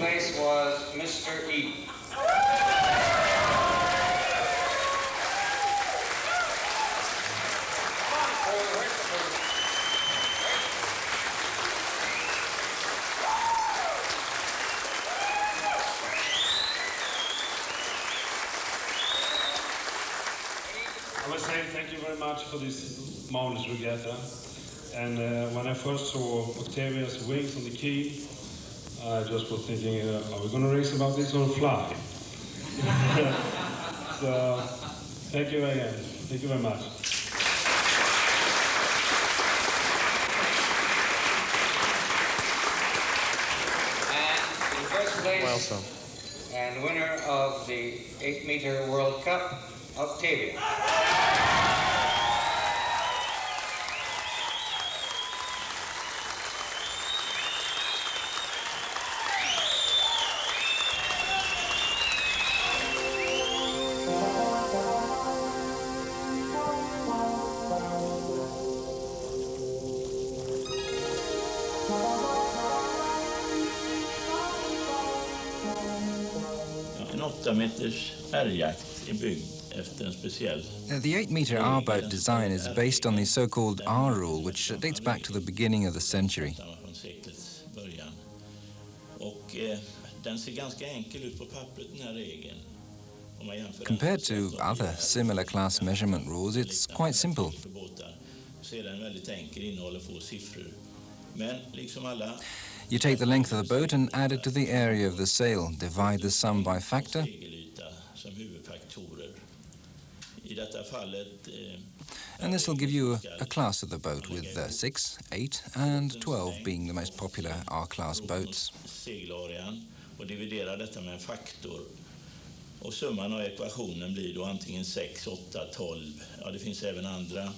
place was Mr. E. I was saying thank you very much for this marvelous regatta. And when I first saw Octavia's wings on the key, I just was thinking, are we going to race about this or fly? So, thank you again. Thank you very much. And in first place, Welcome. and winner of the 8-meter World Cup, Octavia. En 8-meters älgjakt är byggd efter en speciell. The 8-meter R boat design is based on the so-called R rule, which dates back to the beginning of the century. Från seklets början. Och den ser ganska enkel ut på pappret, den här regeln. Om man jämför Compared to other similar class measurement rules, it's quite simple. för båtar så är den väldigt enkel, innehåller få siffror. Men liksom alla You take the length of the boat and add it to the area of the sail, divide the sum by factor, segelyta som huvudfaktorer. I detta fallet and this will give you a class of the boat with 6, 8 and 12 being the most popular R-class boats. segelarean och dividera detta med en faktor. Och summan av ekvationen blir då antingen 6, 8, 12. Ja, det finns även andra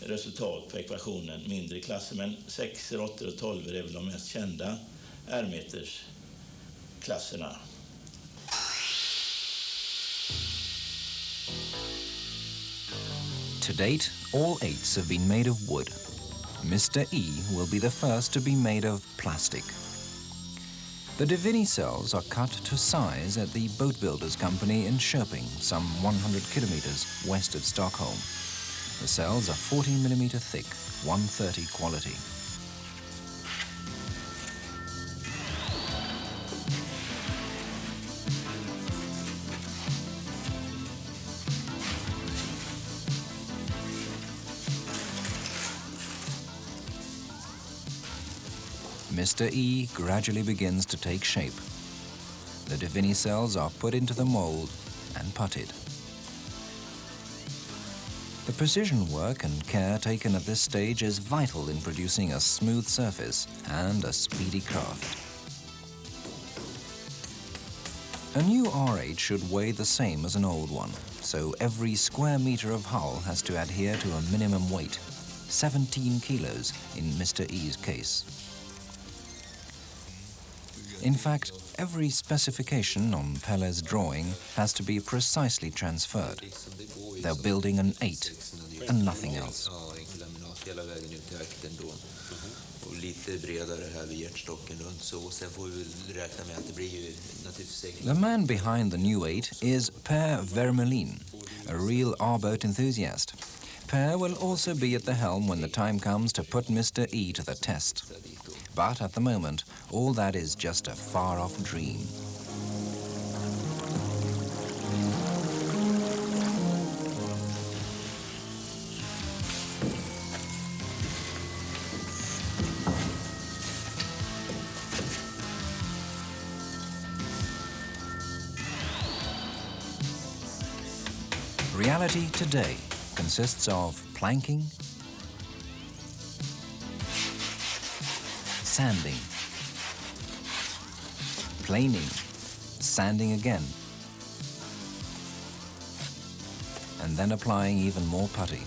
resultat på ekvationen, mindre klasser, men 6, 8 och 12 är väl de mest kända R-metersklasserna. To date, all 8s have been made of wood. Mr. E will be the first to be made of plastic. The Divini cells are cut to size at the Boat Builders Company in Köping, some 100 kilometers west of Stockholm. The cells are 14 millimeter thick, 130 quality. Mr. E gradually begins to take shape. The Divini cells are put into the mold and putted. The precision work and care taken at this stage is vital in producing a smooth surface and a speedy craft. A new R8 should weigh the same as an old one, so every square meter of hull has to adhere to a minimum weight, 17 kilos in Mr. E's case. In fact, every specification on Pelle's drawing has to be precisely transferred. They're building an 8 and nothing else. The man behind the new 8 is Per Vermelin, a real R-boat enthusiast. Per will also be at the helm when the time comes to put Mr. E to the test. But at the moment, all that is just a far-off dream. Reality today consists of planking, sanding, planing, sanding again, and then applying even more putty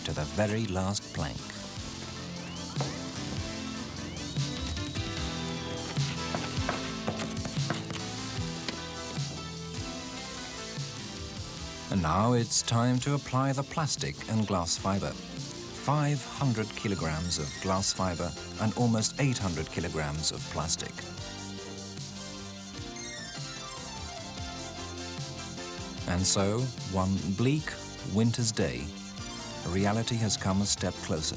to the very last plank. And now it's time to apply the plastic and glass fiber. 500 kilograms of glass fiber and almost 800 kilograms of plastic. And so, one bleak winter's day, reality has come a step closer.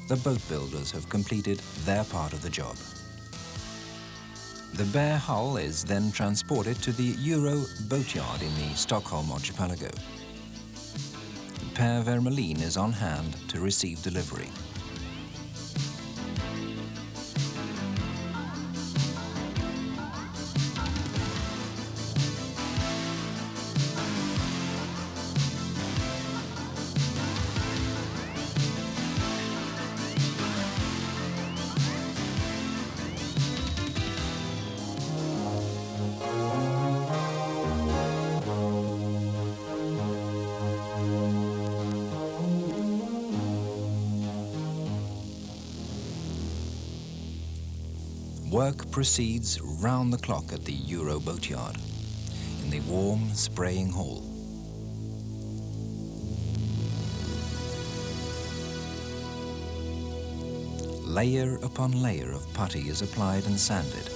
The boat builders have completed their part of the job. The bare hull is then transported to the Euro boatyard in the Stockholm archipelago. Per Vermelin is on hand to receive delivery. Work proceeds round the clock at the Euro boatyard, in the warm, spraying hall. Layer upon layer of putty is applied and sanded,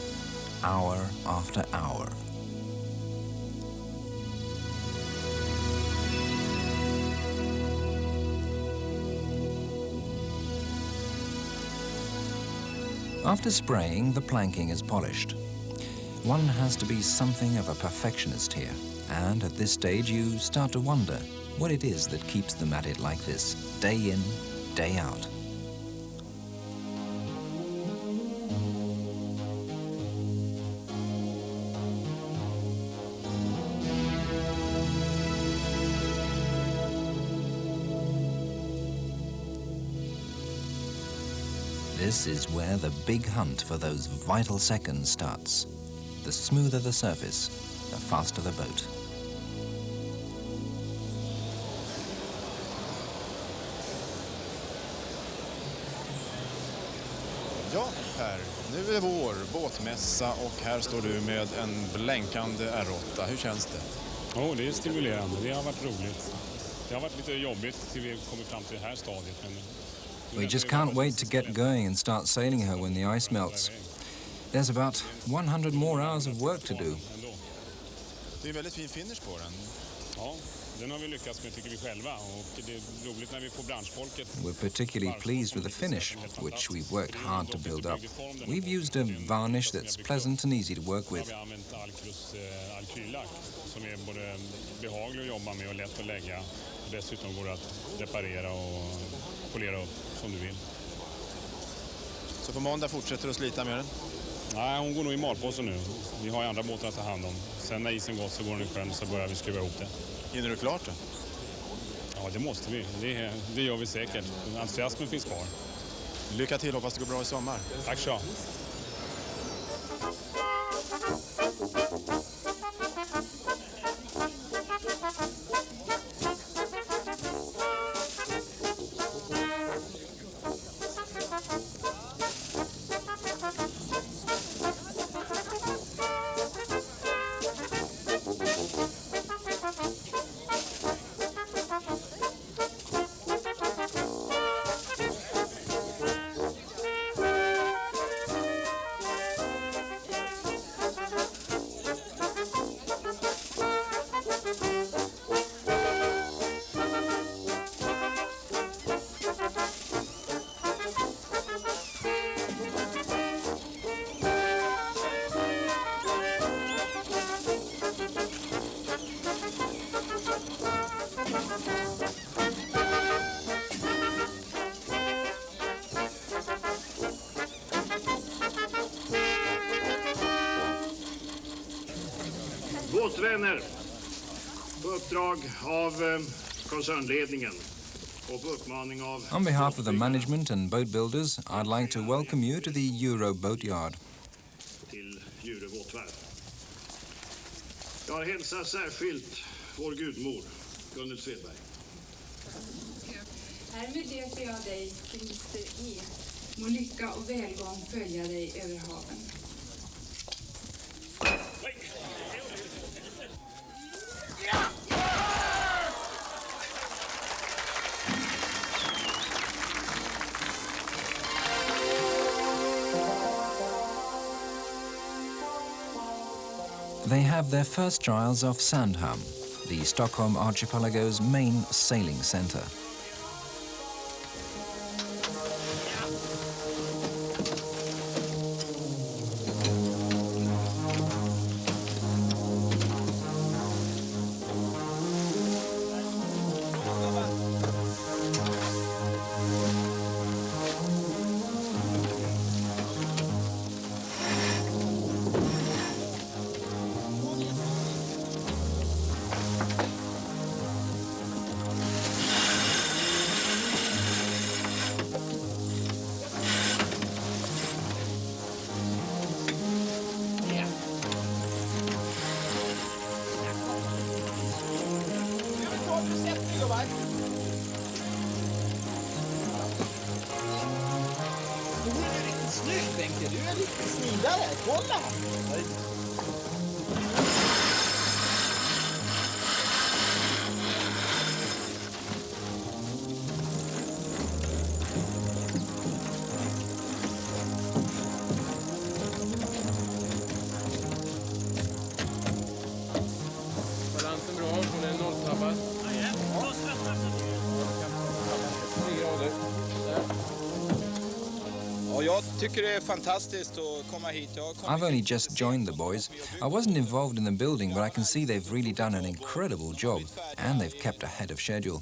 hour after hour. After spraying, the planking is polished. One has to be something of a perfectionist here, and at this stage you start to wonder what it is that keeps them at it like this, day in, day out. This is where the big hunt for those vital seconds starts. The smoother the surface, the faster the boat. Ja, Per, nu är det vår, båtmässa och här står du med en blänkande R8. Hur känns det? Det är stimulerande. Det har varit roligt. Det har varit lite jobbigt till vi kommer fram till det här stadiet. Men We just can't wait to get going and start sailing her when the ice melts. There's about 100 more hours of work to do. Det är en väldigt fin finish på den. Ja, den har vi lyckats med tycker vi själva och det är roligt när vi får branschfolket. We're particularly pleased with the finish, which we've worked hard to build up. We've used a varnish that's pleasant and easy to work with. Vi har använt Alkrus alkyllack som är både behaglig att jobba med och lätt att lägga. Dessutom går det att reparera och polera upp som du vill. Så på måndag fortsätter du att slita med den? Nej, hon går nog i malpåse nu. Vi har ju andra båtar att ta hand om. Sen när isen gått så går den i sjön så börjar vi skruva ihop det. Hinner du klart det? Ja, det måste vi. Det gör vi säkert. Entusiasmen finns kvar. Lycka till, hoppas det går bra i sommar. Tack så. Båtvänner, på uppdrag av koncernledningen och på uppmaning av... On behalf of the management and boat builders, I'd like to welcome you to the Euro boatyard. Till Djurö båtvarv. Jag hälsar särskilt vår gudmor, Gunnel Svedberg. Härmed döper jag dig, Christer E. Må lycka och välgång följa dig över haven. They have their first trials off Sandhamn, the Stockholm archipelago's main sailing centre. Balansen bra, hon är nolltappad. Jag tycker det är fantastiskt att komma hit. I've only just joined the boys. I wasn't involved in the building, but I can see they've really done an incredible job, and they've kept ahead of schedule.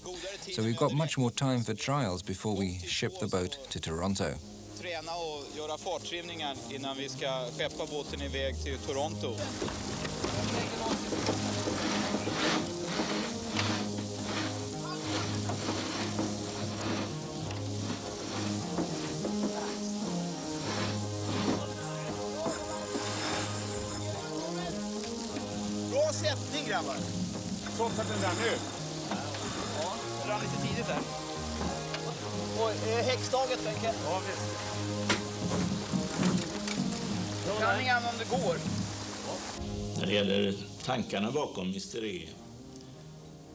So we've got much more time for trials before we ship the boat to Toronto. Träna och göra farttrimningar innan vi ska skeppa båten iväg till Toronto. Bra sättning, grabbar. Trots att den där nu. Ja, det rann lite tidigt där. Och häckstaget, tänker jag. Ja, visst. Kan ni om det går? När det gäller tankarna bakom Mr. E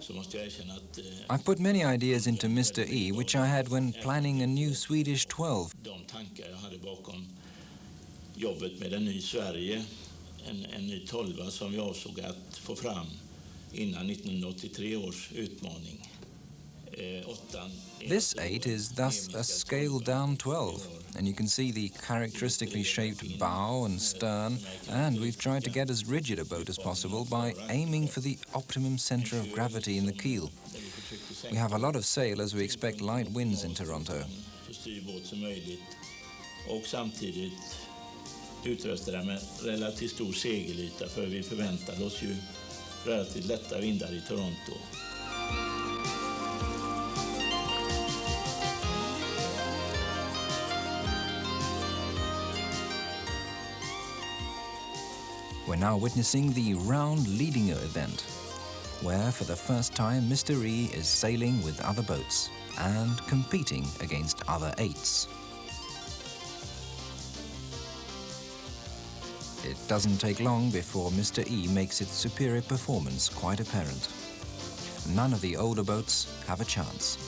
så måste jag erkänna att I've put many ideas into Mr. E, which I had when planning a new Swedish 12. de tankar jag hade bakom jobbet med en ny Sverige, en ny 12 som vi avsåg att få fram innan 1983 års utmaning. This 8 is thus a scaled-down 12, and you can see the characteristically shaped bow and stern, and we've tried to get as rigid a boat as possible by aiming for the optimum center of gravity in the keel. We have a lot of sail as we expect light winds in Toronto. Så styrbåt som möjligt och samtidigt utrustar den med relativt stor segelyta, för vi förväntar oss ju relativt lätta vindar i Toronto. We're now witnessing the round leading event, where for the first time Mr. E is sailing with other boats and competing against other 8s. It doesn't take long before Mr. E makes its superior performance quite apparent. None of the older boats have a chance.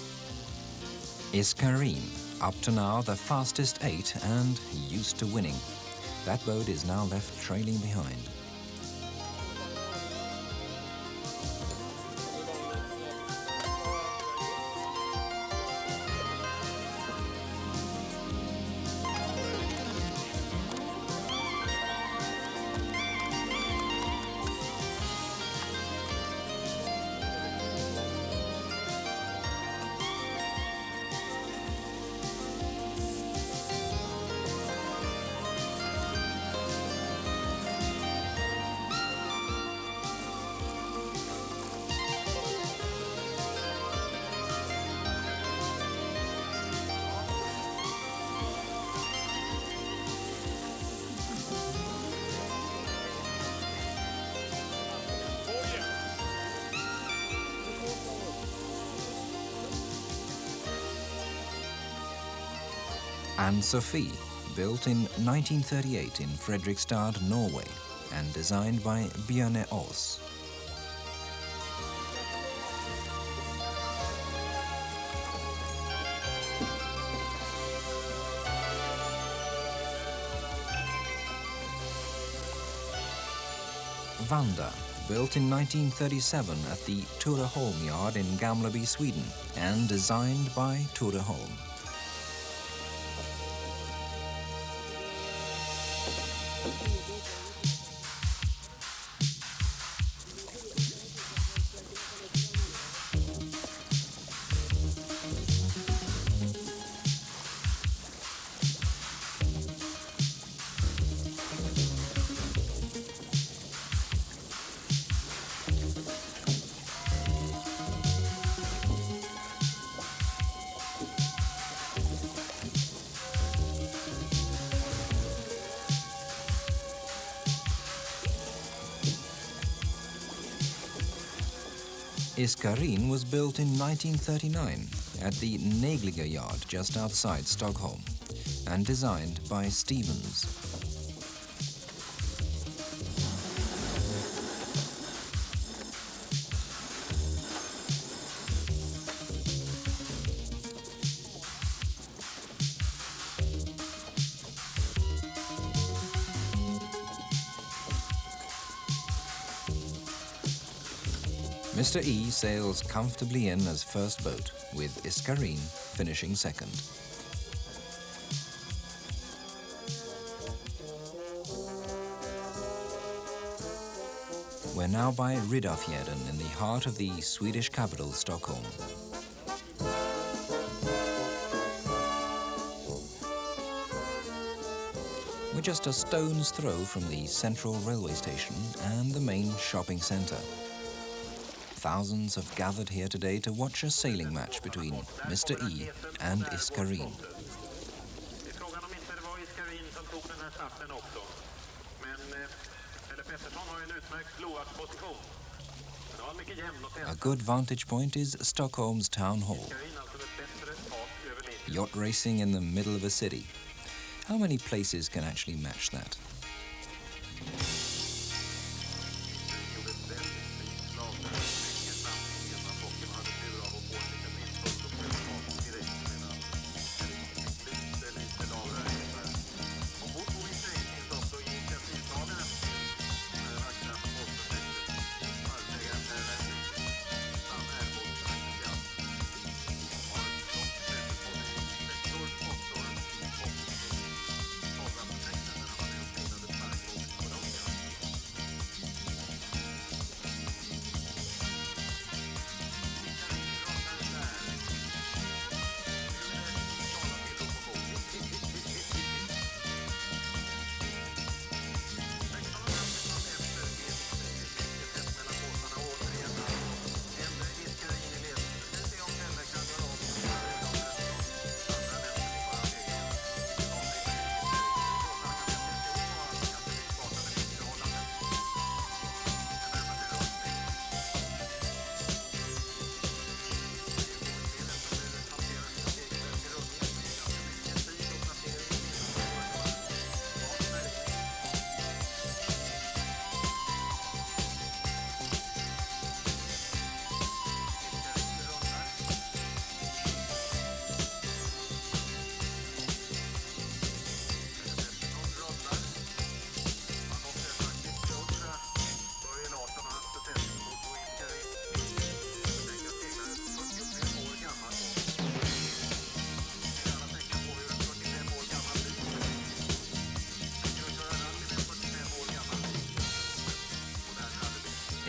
Iskarin, up to now the fastest 8 and used to winning. That boat is now left trailing behind. Anne Sophie, built in 1938 in Fredrikstad, Norway, and designed by Bjørne Aas. Vanda, built in 1937 at the Tureholm yard in Gamleby, Sweden, and designed by Tureholm. Iskarin was built in 1939 at the Negliga yard just outside Stockholm and designed by Stevens. Mr. E sails comfortably in as first boat, with Iskarin finishing second. We're now by Riddarfjärden in the heart of the Swedish capital, Stockholm. We're just a stone's throw from the central railway station and the main shopping centre. Thousands have gathered here today to watch a sailing match between Mr. E and Iskarin. A good vantage point is Stockholm's town hall. Yacht racing in the middle of a city. How many places can actually match that?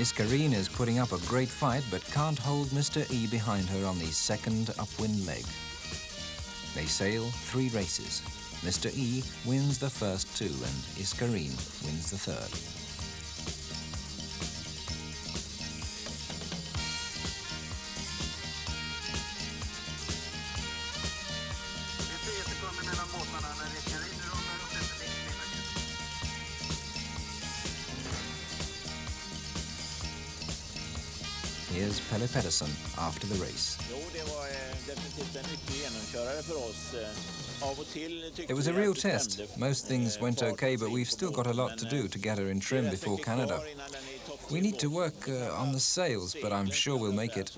Iskarin is putting up a great fight but can't hold Mr. E behind her on the second upwind leg. They sail 3 races. Mr. E wins the first 2 and Iskarin wins the third. Here's Pelle Pedersen after the race. It was a real test. Most things went okay, but we've still got a lot to do to get her in trim before Canada. We need to work on the sails, but I'm sure we'll make it.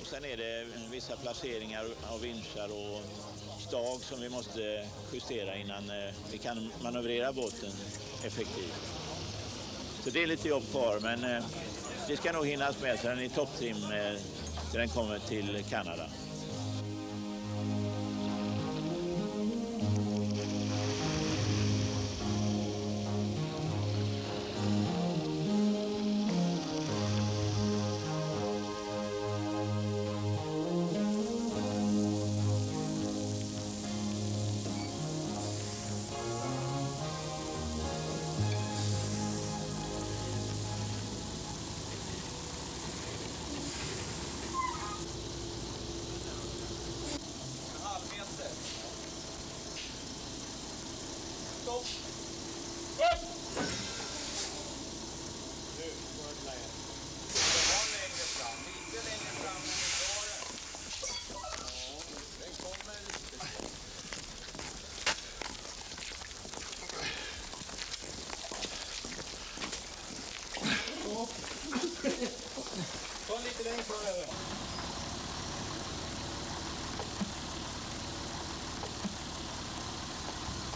Sen är det vissa placeringar av vinschar och stag som vi måste justera innan vi kan manövrera båten effektivt. Så det är lite jobb kvar, men det ska nog hinnas med så den är i topptrim till den kommer till Kanada.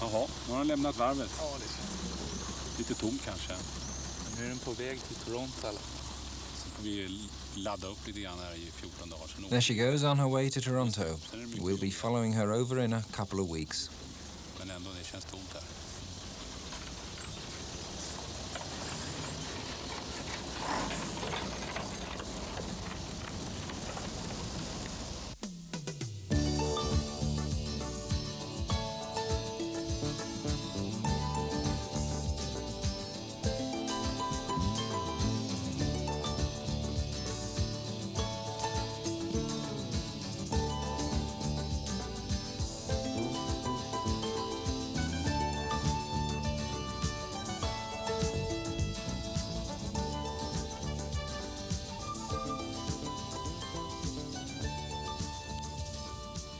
Jaha, nu har den lämnat varvet. Ja, lite tom kanske. Nu är den på väg till Toronto. Så får vi ladda upp lite grann här i 14 dagar. There she goes on her way to Toronto. We'll be following her over in a couple of weeks. Men ändå, det känns tomt här.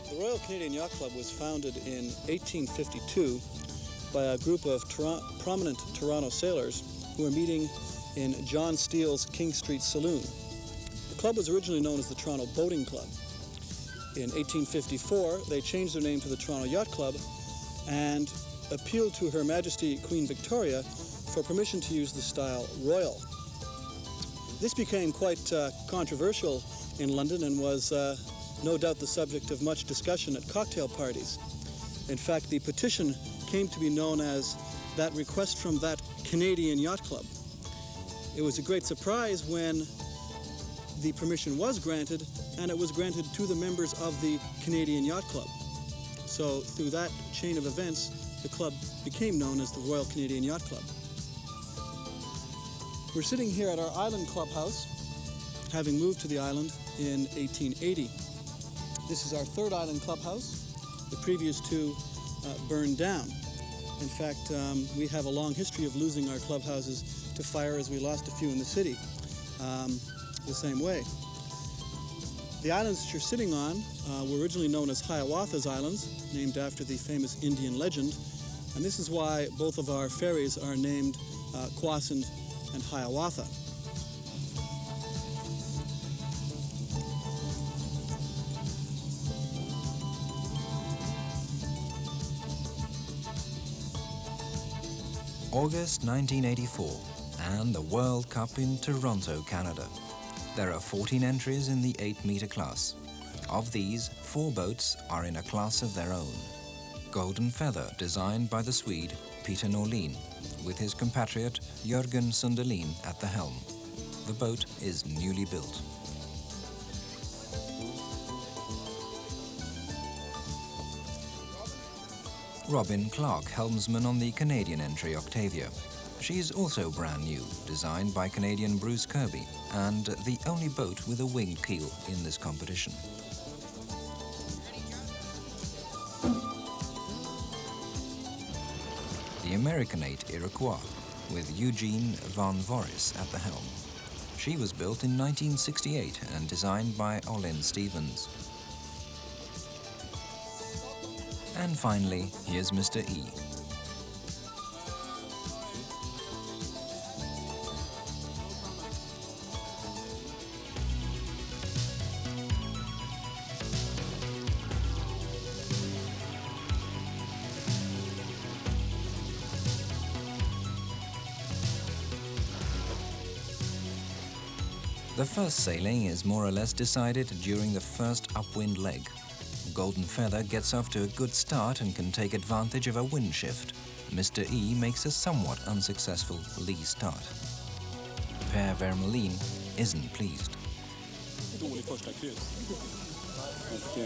The Royal Canadian Yacht Club was founded in 1852 by a group of prominent Toronto sailors who were meeting in John Steele's King Street Saloon. The club was originally known as the Toronto Boating Club. In 1854, they changed their name to the Toronto Yacht Club and appealed to Her Majesty Queen Victoria for permission to use the style Royal. This became quite controversial in London and was no doubt the subject of much discussion at cocktail parties. In fact, the petition came to be known as that request from that Canadian Yacht Club. It was a great surprise when the permission was granted, and it was granted to the members of the Canadian Yacht Club. So through that chain of events, the club became known as the Royal Canadian Yacht Club. We're sitting here at our island clubhouse, having moved to the island in 1880. This is our third island clubhouse. The previous two burned down. In fact, we have a long history of losing our clubhouses to fire, as we lost a few in the city the same way. The islands that you're sitting on were originally known as Hiawatha's Islands, named after the famous Indian legend. And this is why both of our ferries are named Kwasind and Hiawatha. August 1984 and the World Cup in Toronto, Canada. There are 14 entries in the 8-meter class. Of these, 4 boats are in a class of their own. Golden Feather, designed by the Swede Peter Norlin, with his compatriot Jörgen Sunderlin at the helm. The boat is newly built. Robin Clark, helmsman on the Canadian entry Octavia. She's also brand new, designed by Canadian Bruce Kirby, and the only boat with a wing keel in this competition. The Americanate Iroquois, with Eugene von Voris at the helm. She was built in 1968 and designed by Olin Stevens. And finally, here's Mr. E. The first sailing is more or less decided during the first upwind leg. Golden Feather gets off to a good start and can take advantage of a wind shift. Mr. E makes a somewhat unsuccessful lee start. Per Vermelin isn't pleased. Dålig första kryss. Och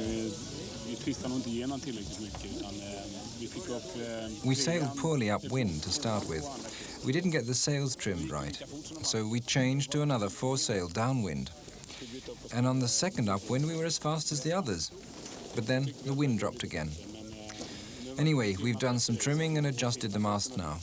vi twistade nog inte igenom tillräckligt mycket utan vi fick upp... We sailed poorly upwind to start with. We didn't get the sails trimmed right, so we changed to another foresail downwind. And on the second upwind we were as fast as the others. But then the wind dropped again. Anyway, we've done some trimming and adjusted the mast now.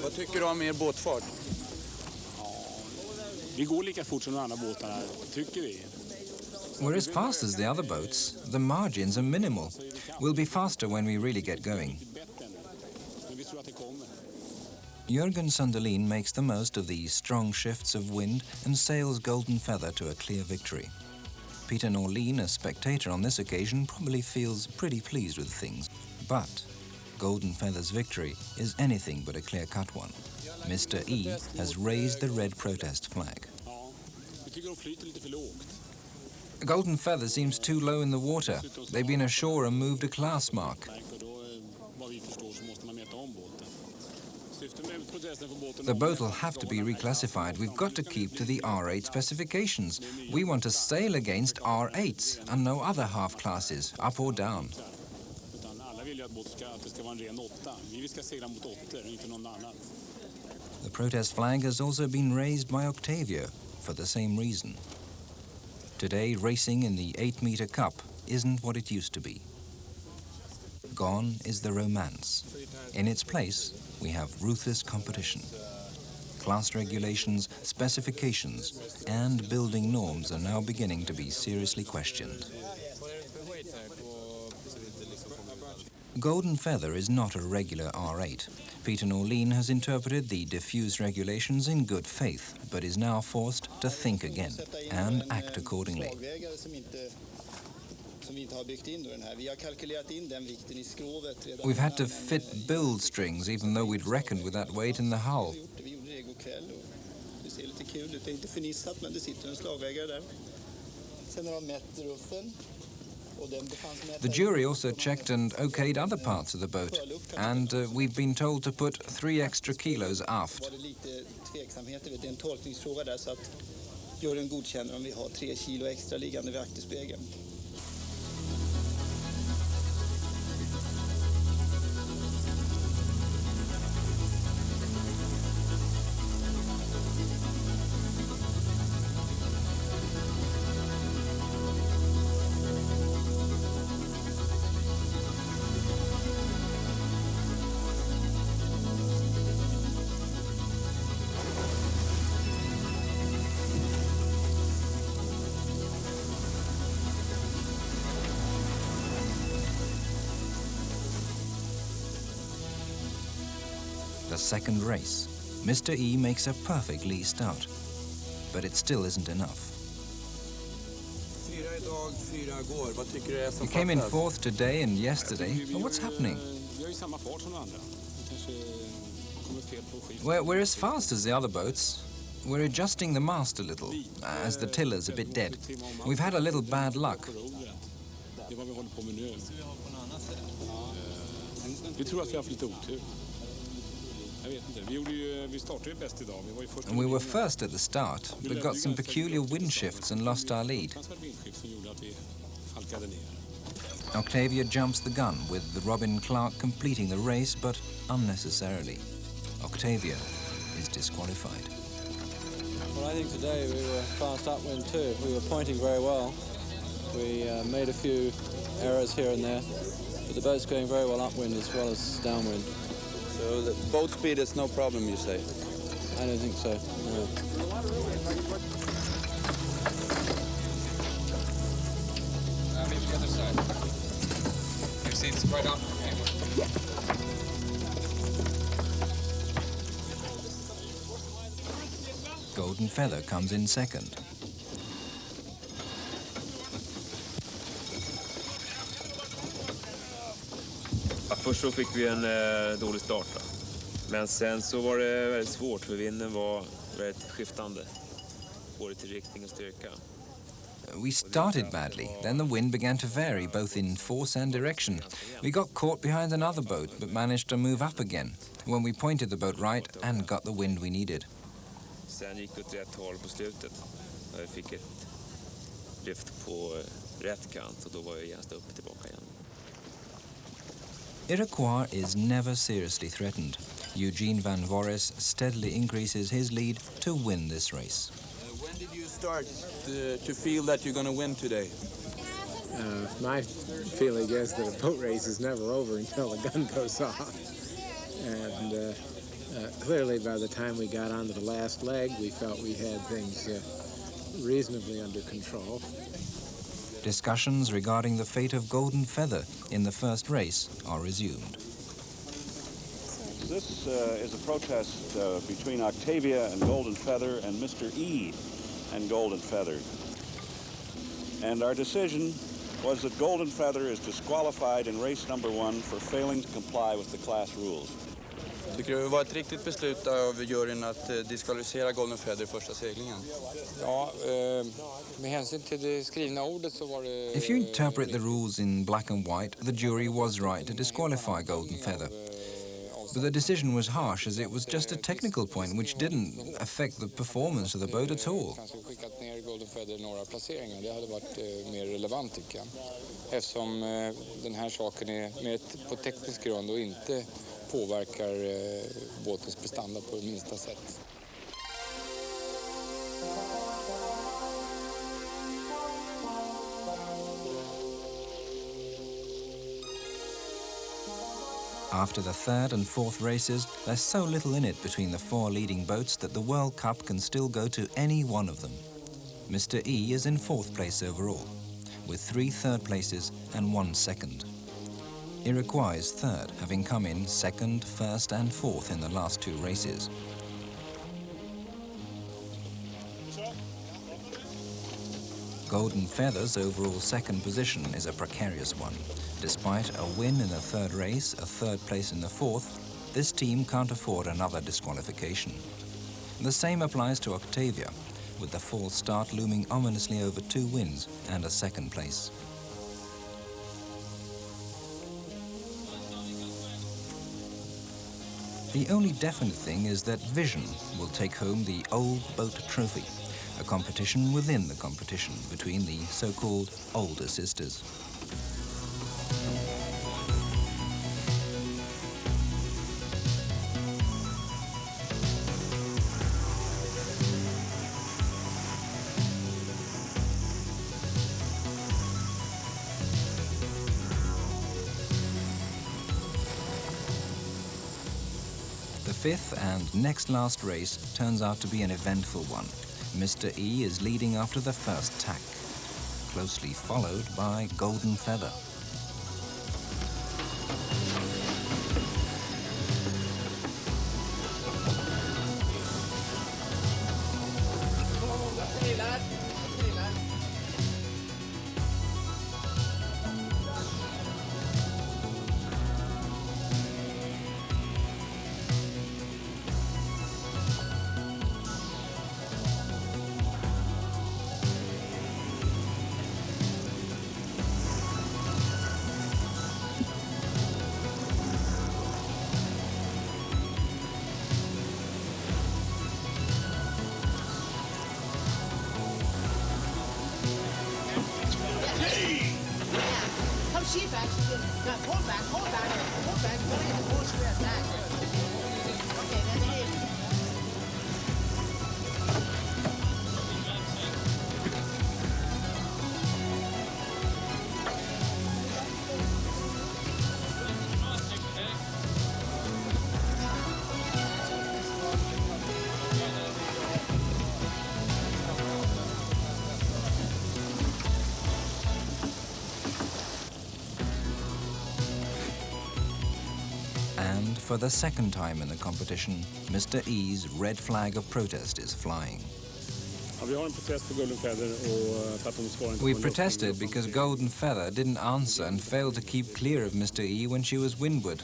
Vad tycker du om er båtfart? Vi går lika fort som de andra båtarna, tycker vi. We're as fast as the other boats. The margins are minimal. We'll be faster when we really get going. Jörgen Sunderlin makes the most of these strong shifts of wind and sails Golden Feather to a clear victory. Peter Norlin, a spectator on this occasion, probably feels pretty pleased with things. But Golden Feather's victory is anything but a clear-cut one. Mr. E has raised the red protest flag. Golden Feather seems too low in the water. They've been ashore and moved a class mark. The boat will have to be reclassified. We've got to keep to the R8 specifications. We want to sail against R8s and no other half classes, up or down. The protest flag has also been raised by Octavio for the same reason. Today, racing in the 8-meter cup isn't what it used to be. Gone is the romance. In its place, we have ruthless competition. Class regulations, specifications, and building norms are now beginning to be seriously questioned. Golden Feather is not a regular R8. Peter Norlin has interpreted the diffuse regulations in good faith, but is now forced to think again and act accordingly. We've had to fit build strings, even though we'd reckoned with that weight in the hull. The jury also checked and okayed other parts of the boat, and we've been told to put 3 extra kilos aft. The second race. Mr. E makes a perfect lee start, but it still isn't enough. We came in 4th today and yesterday, but what's happening? We're as fast as the other boats. We're adjusting the mast a little, as the tiller's a bit dead. We've had a little bad luck. We were first at the start, but got some peculiar wind shifts and lost our lead. Octavia jumps the gun, with the Robin Clark completing the race, but unnecessarily. Octavia is disqualified. Well, I think today we were fast upwind too. We were pointing very well. We made a few errors here and there, but the boat's going very well upwind as well as downwind. So the boat speed is no problem, you say? I don't think so, no. Maybe the other side. I've seen it's right off. Golden Feather comes in second. Ja, först så fick vi en dålig start. Då. Men sen så var det väldigt svårt för vinden var väldigt skiftande. Både till riktning och styrka. We started badly, then the wind began to vary both in force and direction. We got caught behind another boat but managed to move up again when we pointed the boat right and got the wind we needed. Sen gick det åt rätt håll på slutet. Vi fick ett lyft på rätt kant och då var jag genast uppe tillbaka igen. Iroquois is never seriously threatened. Eugene Van Voorhis steadily increases his lead to win this race. When did you start to feel that you're going to win today? My feeling is that a boat race is never over until the gun goes off. And clearly by the time we got onto the last leg, we felt we had things reasonably under control. Discussions regarding the fate of Golden Feather in the first race are resumed. This is a protest between Octavia and Golden Feather and Mr. E and Golden Feather. And our decision was that Golden Feather is disqualified in race number 1 for failing to comply with the class rules. Tycker du det var ett riktigt beslut av juryn att diskvalificera Golden Feather i första seglingen? Ja, med hänsyn till det skrivna ordet så var det... If you interpret the rules in black and white, the jury was right to disqualify Golden Feather. But the decision was harsh as it was just a technical point which didn't affect the performance of the boat at all. Kanske skickat ner Golden Feather några placeringar, det hade varit mer relevant tycker jag. Eftersom den här saken är mer på teknisk grund och inte påverkar båtens prestanda på minsta sätt. After the third and fourth races, there's so little in it between the 4 leading boats that the World Cup can still go to any one of them. Mr. E is in 4th place overall, with 3 third places and 1 second. Iroquois is third, having come in 2nd, 1st and 4th in the last 2 races. Golden Feather's overall second position is a precarious one. Despite a win in the 3rd race, a 3rd place in the 4th, this team can't afford another disqualification. The same applies to Octavia, with the false start looming ominously over 2 wins and a 2nd place. The only definite thing is that Vision will take home the Old Boat Trophy, a competition within the competition between the so-called older sisters. The 5th and next last race turns out to be an eventful one. Mr. E is leading after the first tack, closely followed by Golden Feather. For the 2nd time in the competition, Mr. E's red flag of protest is flying. Ja, vi har en protest på Golden Feather och för att de svarar inte. We protested because Golden Feather didn't answer and failed to keep clear of Mr. E when she was windward.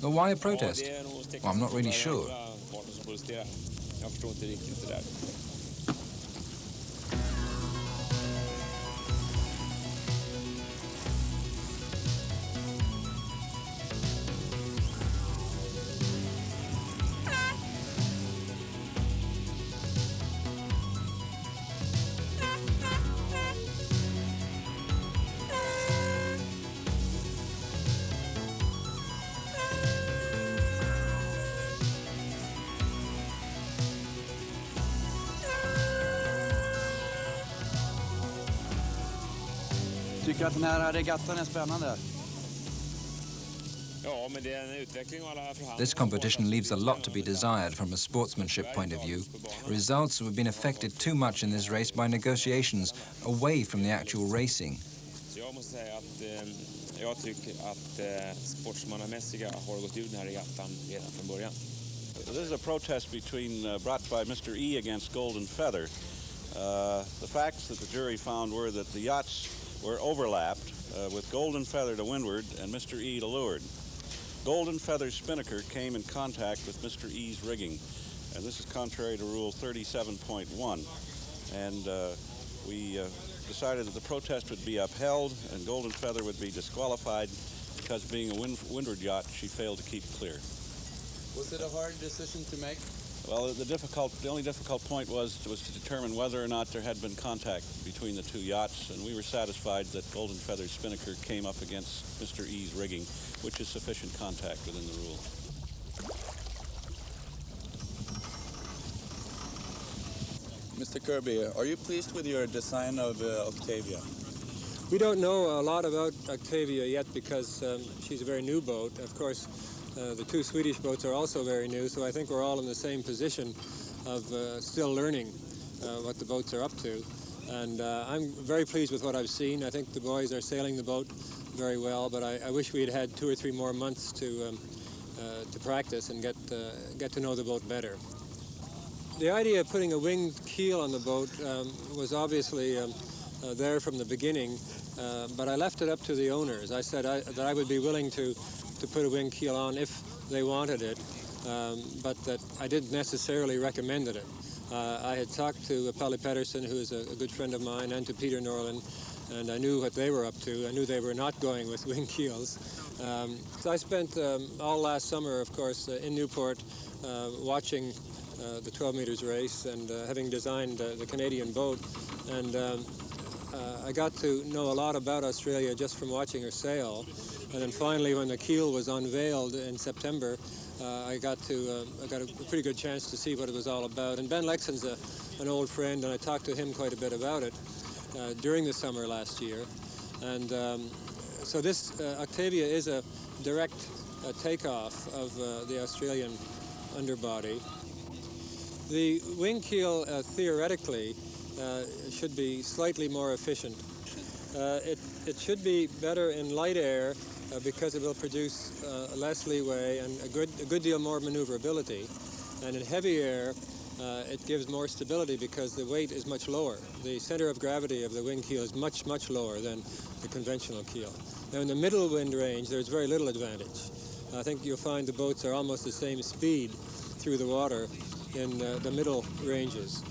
Well, why a protest? Well, I'm not really sure. Jag förstår inte riktigt det där. Tycker att den här regattan är spännande? Ja, men det är en utveckling av alla förhandlingar. This competition leaves a lot to be desired from a sportsmanship point of view. Results have been affected too much in this race by negotiations away from the actual racing. Så jag måste säga att jag tycker att sportsmannamässiga har gått ur den här regattan redan från början. This is a protest brought by Mr. E against Golden Feather. The facts that the jury found were that the yachts were overlapped with Golden Feather to windward and Mr. E to leeward. Golden Feather's spinnaker came in contact with Mr. E's rigging, and this is contrary to Rule 37.1. And we decided that the protest would be upheld and Golden Feather would be disqualified because, being a windward yacht, she failed to keep clear. Was it a hard decision to make? Well, the only difficult point was to determine whether or not there had been contact between the two yachts, and we were satisfied that Golden Feather's spinnaker came up against Mr. E's rigging, which is sufficient contact within the rule. Mr. Kirby, are you pleased with your design of Octavia? We don't know a lot about Octavia yet because she's a very new boat. Of course, the two Swedish boats are also very new, so I think we're all in the same position of still learning what the boats are up to. And I'm very pleased with what I've seen. I think the boys are sailing the boat very well, but I wish we had 2 or 3 more months to practice and get to know the boat better. The idea of putting a winged keel on the boat was obviously there from the beginning, but I left it up to the owners. I said that I would be willing to put a wing keel on if they wanted it, but that I didn't necessarily recommend it. I had talked to Palle Pettersson, who is a good friend of mine, and to Peter Norland, and I knew what they were up to. I knew they were not going with wing keels. So I spent all last summer, of course, in Newport watching the 12 meters race and having designed the Canadian boat. And I got to know a lot about Australia just from watching her sail. And then finally, when the keel was unveiled in September, I got a pretty good chance to see what it was all about. And Ben Lexon's an old friend, and I talked to him quite a bit about it during the summer last year. And so this Octavia is a direct takeoff of the Australian underbody. The wing keel, theoretically, should be slightly more efficient. It should be better in light air because it will produce less leeway and a good deal more maneuverability. And in heavy air, it gives more stability because the weight is much lower. The center of gravity of the wing keel is much, much lower than the conventional keel. Now in the middle wind range, there's very little advantage. I think you'll find the boats are almost the same speed through the water in the middle ranges.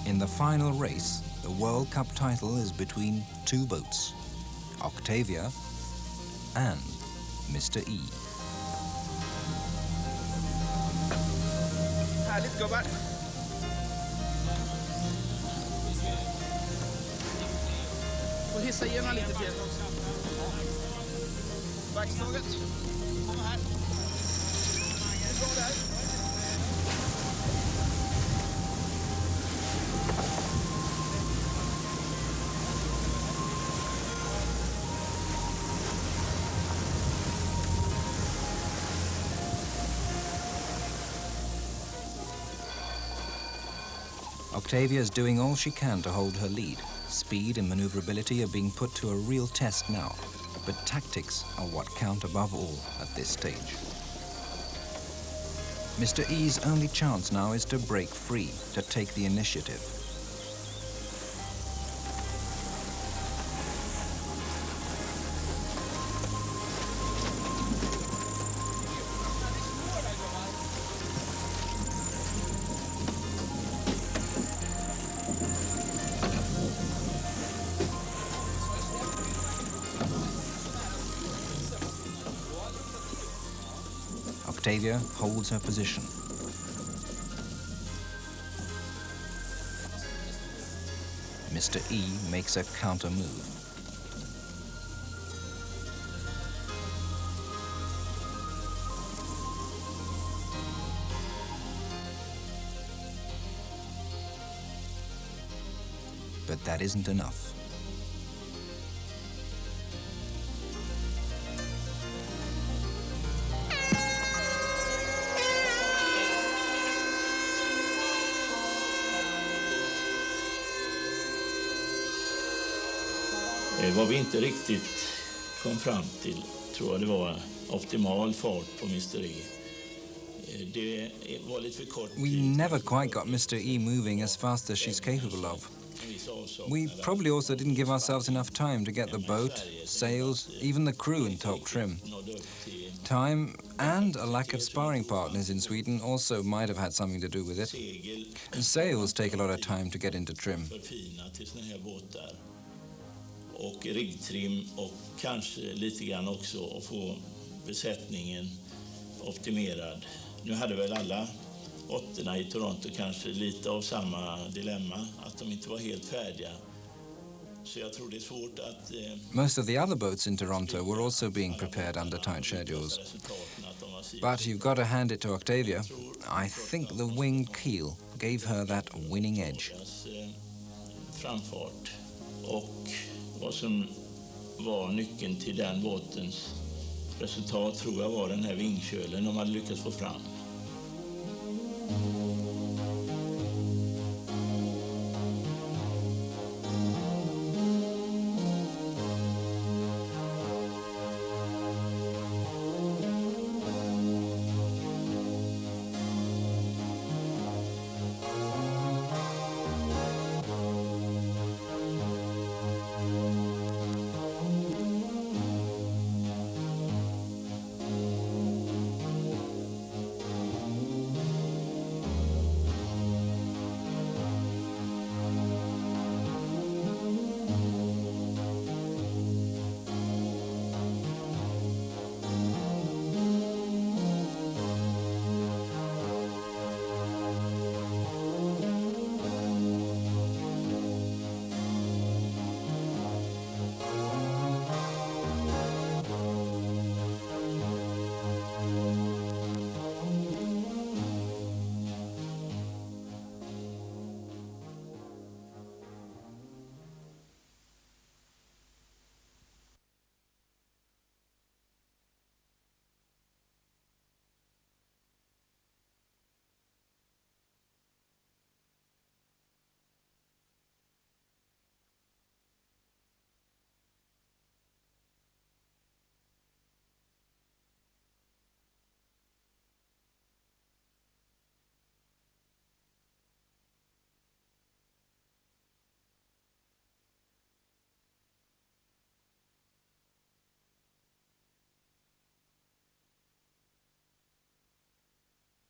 In the final race, the World Cup title is between two boats, Octavia and Mr. E. Härligt gubbar. Och hissa igenom lite till. Backslaget. Kom här. Det är bra där. Octavia is doing all she can to hold her lead. Speed and maneuverability are being put to a real test now, but tactics are what count above all at this stage. Mr. E's only chance now is to break free, to take the initiative. Octavia holds her position. Mr. E makes a counter move. But that isn't enough. Vad vi inte riktigt kom fram till tror jag det var optimal fart på Mr. E. Det var lite för kort. We never quite got Mr. E moving as fast as she's capable of. We probably also didn't give ourselves enough time to get the boat, sails, even the crew in top trim. Time and a lack of sparring partners in Sweden also might have had something to do with it. Sails take a lot of time to get into trim. Och riggtrim och kanske lite grann också att få besättningen optimerad. Nu hade väl alla åttorna i Toronto kanske lite av samma dilemma, att de inte var helt färdiga. Så jag tror det är svårt att... Most of the other boats in Toronto were also being prepared under tight schedules. But you've got to hand it to Octavia. I think the wing keel gave her that winning edge. Framfart och vad som var nyckeln till den båtens resultat tror jag var den här vingkölen de hade lyckats få fram.